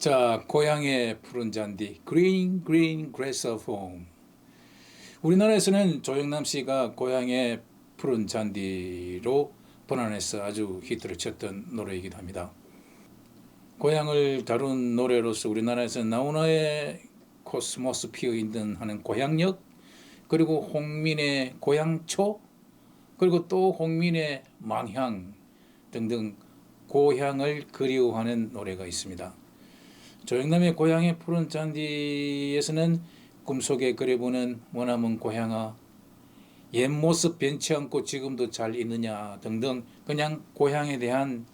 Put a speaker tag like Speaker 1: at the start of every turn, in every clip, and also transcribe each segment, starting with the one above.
Speaker 1: 자, 고향의 푸른 잔디, Green Green Grass of Home. 우리나라에서는 조영남 씨가 고향의 푸른 잔디로 번안해서 아주 히트를 쳤던 노래이기도 합니다. 고향을 다룬 노래로서 우리나라에서는 나훈아의 코스모스 피어있는 하는 고향역, 그리고 홍민의 고향초, 그리고 또 홍민의 망향 등등 고향을 그리워하는 노래가 있습니다. 조영남의 고향의 푸른 잔디에서는 꿈속에 그려보는 머나먼 고향아, 옛 모습 변치 않고 지금도 잘 있느냐 등등 그냥 고향에 대한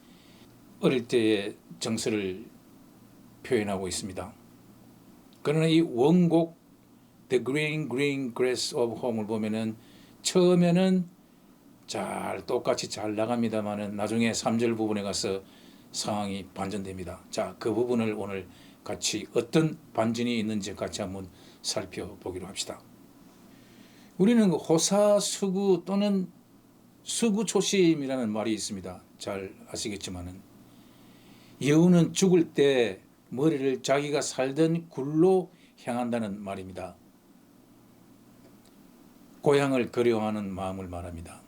Speaker 1: 어릴 때의 정서를 표현하고 있습니다. 그러나 이 원곡 The Green Green Grass of Home을 보면은 처음에는 똑같이 잘 나갑니다만은 나중에 3절 부분에 가서 상황이 반전됩니다. 자, 그 부분을 오늘 같이 어떤 반전이 있는지 같이 한번 살펴보기로 합시다. 우리는 호사수구 또는 수구초심이라는 말이 있습니다. 잘 아시겠지만은 여우는 죽을 때 머리를 자기가 살던 굴로 향한다는 말입니다. 고향을 그리워하는 마음을 말합니다.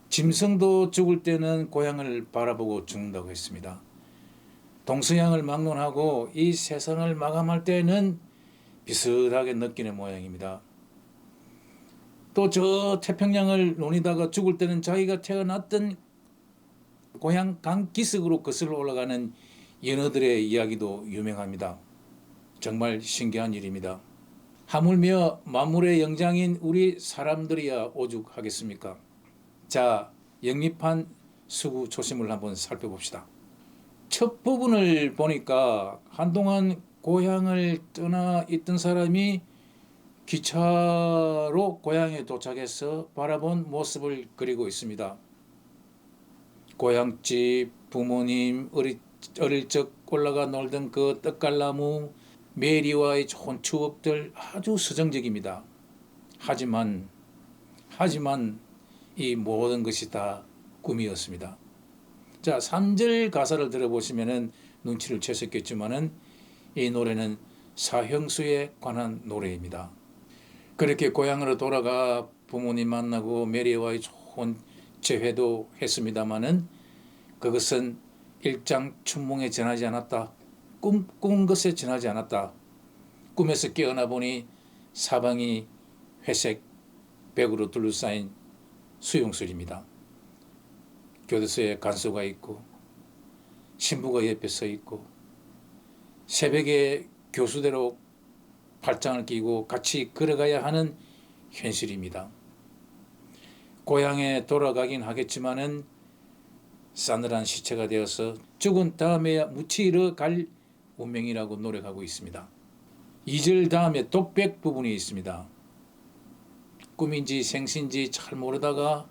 Speaker 1: 짐승도 죽을 때는 고향을 바라보고 죽는다고 했습니다. 동서양을 막론하고 이 세상을 마감할 때는 비슷하게 느끼는 모양입니다. 또 저 태평양을 논이다가 죽을 때는 자기가 태어났던 고향 강기슭으로 거슬러 올라가는 연어들의 이야기도 유명합니다. 정말 신기한 일입니다. 하물며 만물의 영장인 우리 사람들이야 오죽하겠습니까? 자, 영립한 수구초심을 한번 살펴봅시다. 첫 부분을 보니까 한동안 고향을 떠나 있던 사람이 기차로 고향에 도착해서 바라본 모습을 그리고 있습니다. 고향집, 부모님, 어릴 적 올라가 놀던 그 떡갈나무, 메리와의 좋은 추억들 아주 서정적입니다. 하지만 이 모든 것이 다 꿈이었습니다. 자, 3절 가사를 들어보시면은 눈치를 채셨겠지만은 이 노래는 사형수에 관한 노래입니다. 그렇게 고향으로 돌아가 부모님 만나고 메리와의 좋은 재회도 했습니다마는 그것은 일장춘몽에 지나지 않았다. 꿈꾼 것에 지나지 않았다. 꿈에서 깨어나 보니 사방이 회색 벽으로 둘러싸인 수용실입니다. 교도소에 간수가 있고 신부가 옆에 서 있고 새벽에 교수대로 팔짱을 끼고 같이 걸어가야 하는 현실입니다. 고향에 돌아가긴 하겠지만은 싸늘한 시체가 되어서 죽은 다음에야 묻히러 갈 운명이라고 노력하고 있습니다. 2절 다음에 독백 부분이 있습니다. 꿈인지 생신지 잘 모르다가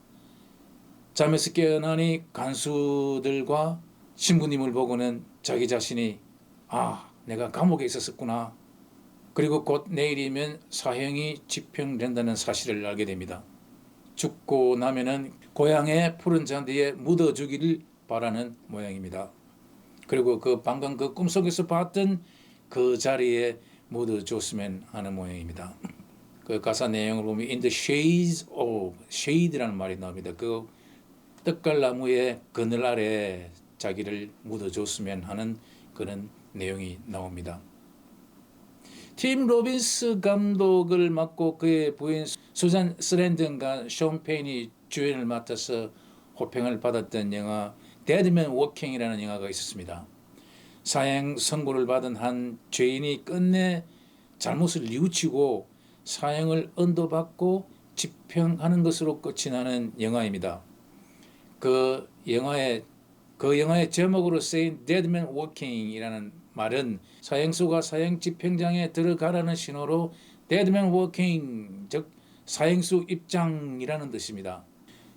Speaker 1: 잠에서 깨어나니 간수들과 신부님을 보고는 자기 자신이 내가 감옥에 있었구나. 그리고 곧 내일이면 사형이 집행된다는 사실을 알게 됩니다. 죽고 나면은 고향의 푸른 잔디에 묻어주기를 바라는 모양입니다. 그리고 방금 그 꿈속에서 봤던 그 자리에 묻어줬으면 하는 모양입니다. 그 가사 내용을 보면 in the shades of, shade라는 말이 나옵니다. 그 떡갈나무의 그늘 아래 자기를 묻어줬으면 하는 그런 내용이 나옵니다. 팀 로빈스 감독을 맡고 그의 부인 수잔 스랜든과 숀 페인이 주연을 맡아서 호평을 받았던 영화 데드맨 워킹이라는 영화가 있었습니다. 사형 선고를 받은 한 죄인이 끝내 잘못을 뉘우치고 사형을 언도받고 집행하는 것으로 끝이 나는 영화입니다. 그 영화의 제목으로 쓰인 데드맨 워킹이라는 말은 사형수가 사형 집행장에 들어가라는 신호로 데드맨 워킹, 즉 사형수 입장이라는 뜻입니다.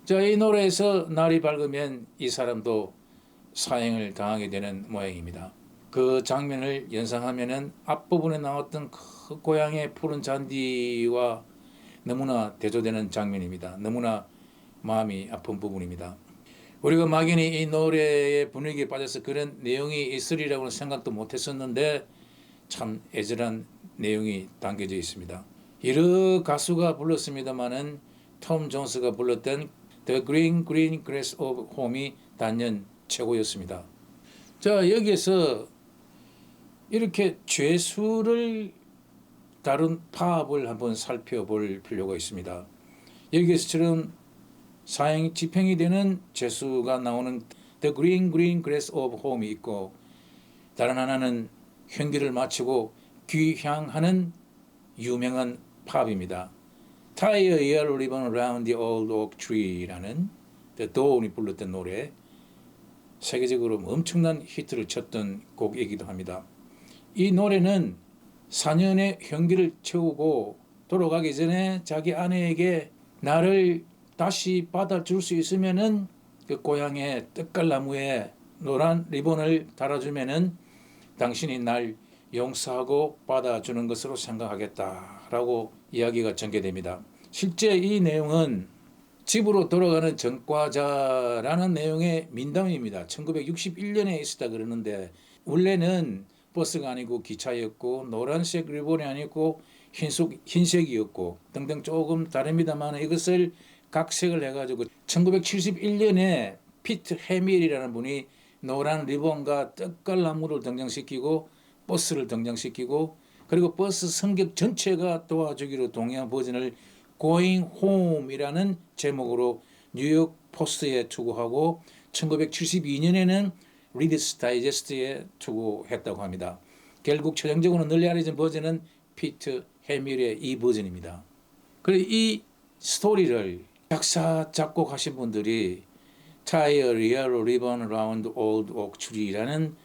Speaker 1: 자, 이 노래에서 날이 밝으면 이 사람도 사형을 당하게 되는 모양입니다. 그 장면을 연상하면은 앞부분에 나왔던 그 고향의 푸른 잔디와 너무나 대조되는 장면입니다. 너무나 마음이 아픈 부분입니다. 우리가 막연히 이 노래의 분위기에 빠져서 그런 내용이 있으리라고는 생각도 못했었는데 참 애절한 내용이 담겨져 있습니다. 여러 가수가 불렀습니다마는 톰 존스가 불렀던 The Green Green Grass of Home이 단연 최고였습니다. 자, 여기에서 이렇게 죄수를 다룬 파업을 한번 살펴볼 필요가 있습니다. 여기에서처럼 사형 집행이 되는 죄수가 나오는 The Green Green Grass of Home이 있고, 다른 하나는 형기를 마치고 귀향하는 유명한 파업입니다. Tie a yellow ribbon around the old oak tree라는 The Down이 불렀던 노래, 세계적으로 엄청난 히트를 쳤던 곡이기도 합니다. 이 노래는 4년의 형기를 채우고 돌아가기 전에 자기 아내에게 나를 다시 받아줄 수 있으면은 그 고향의 떡갈나무에 노란 리본을 달아주면은 당신이 날 용서하고 받아주는 것으로 생각하겠다라고 이야기가 전개됩니다. 실제 이 내용은 집으로 돌아가는 전과자라는 내용의 민담입니다. 1961년에 있었다 그러는데, 원래는 버스가 아니고 기차였고 노란색 리본이 아니고 흰색이었고 등등 조금 다릅니다만, 이것을 각색을 해가지고 1971년에 피트 해밀이라는 분이 노란 리본과 떡갈나무를 등장시키고 버스를 등장시키고, 그리고 버스 승객 전체가 도와주기로 동의한 버전을 Going Home이라는 제목으로 뉴욕 포스트에 투고하고 1972년에는 리더스 다이제스트에 투고했다고 합니다. 결국 최종적으로 널리 알려진 버전은 피트 해밀의 이 버전입니다. 그리고 이 스토리를 작사 작곡하신 분들이 Tie a yellow ribbon around old oak tree라는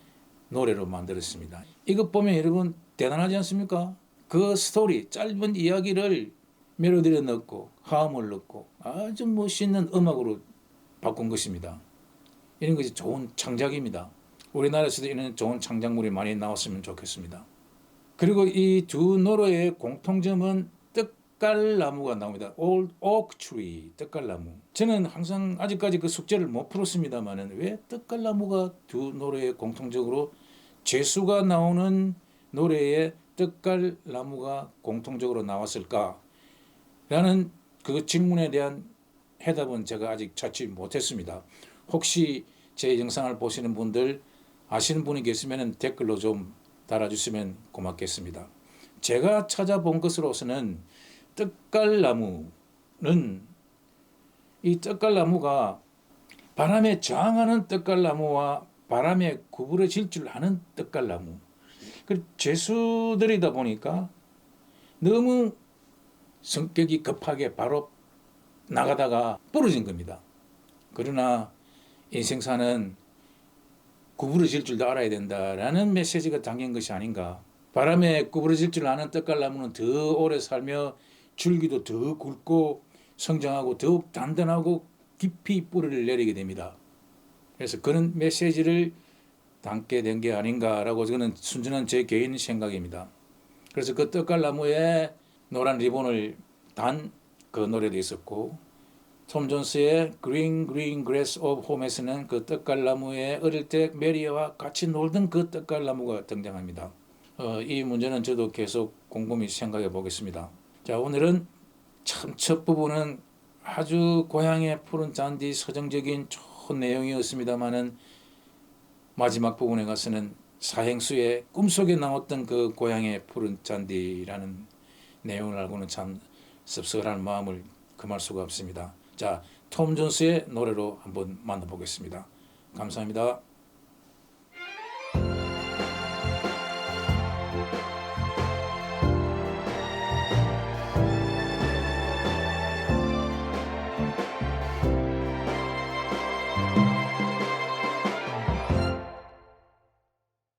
Speaker 1: 노래로 만들었습니다. 이것 보면 여러분 대단하지 않습니까? 그 스토리, 짧은 이야기를 멜로디를 넣고 화음을 넣고 아주 멋있는 음악으로 바꾼 것입니다. 이런 것이 좋은 창작입니다. 우리나라에서도 이런 좋은 창작물이 많이 나왔으면 좋겠습니다. 그리고 이 두 노래의 공통점은 떡갈나무가 나옵니다. Old Oak Tree, 떡갈나무. 저는 항상 아직까지 그 숙제를 못 풀었습니다만은 왜 떡갈나무가 두 노래의 공통적으로 죄수가 나오는 노래에 떡갈나무가 공통적으로 나왔을까? 라는 그 질문에 대한 해답은 제가 아직 찾지 못했습니다. 혹시 제 영상을 보시는 분들 아시는 분이 계시면 댓글로 좀 달아주시면 고맙겠습니다. 제가 찾아본 것으로서는 떡갈나무는 이 떡갈나무가 바람에 저항하는 떡갈나무와 바람에 구부러질 줄 아는 떡갈나무. 그 죄수들이다 보니까 너무 성격이 급하게 바로 나가다가 부러진 겁니다. 그러나 인생사는 구부러질 줄도 알아야 된다라는 메시지가 담긴 것이 아닌가. 바람에 구부러질 줄 아는 떡갈나무는 더 오래 살며 줄기도 더 굵고 성장하고 더욱 단단하고 깊이 뿌리를 내리게 됩니다. 그래서 그런 메시지를 담게 된 게 아닌가라고 저는 순전한 제 개인 생각입니다. 그래서 그 떡갈나무에 노란 리본을 단 그 노래도 있었고, 톰 존스의 Green Green Grass of Home에서는 그 떡갈나무에 어릴 때 메리와 같이 놀던 그 떡갈나무가 등장합니다. 이 문제는 저도 계속 곰곰이 생각해 보겠습니다. 자, 오늘은 참 첫 부분은 아주 고향의 푸른 잔디 서정적인 좋은 내용이었습니다만은 마지막 부분에 가서는 사행수의 꿈속에 나왔던 그 고향의 푸른 잔디라는 내용을 알고는 참 씁쓸한 마음을 금할 수가 없습니다. 자, 톰 존스의 노래로 한번 만나보겠습니다. 감사합니다.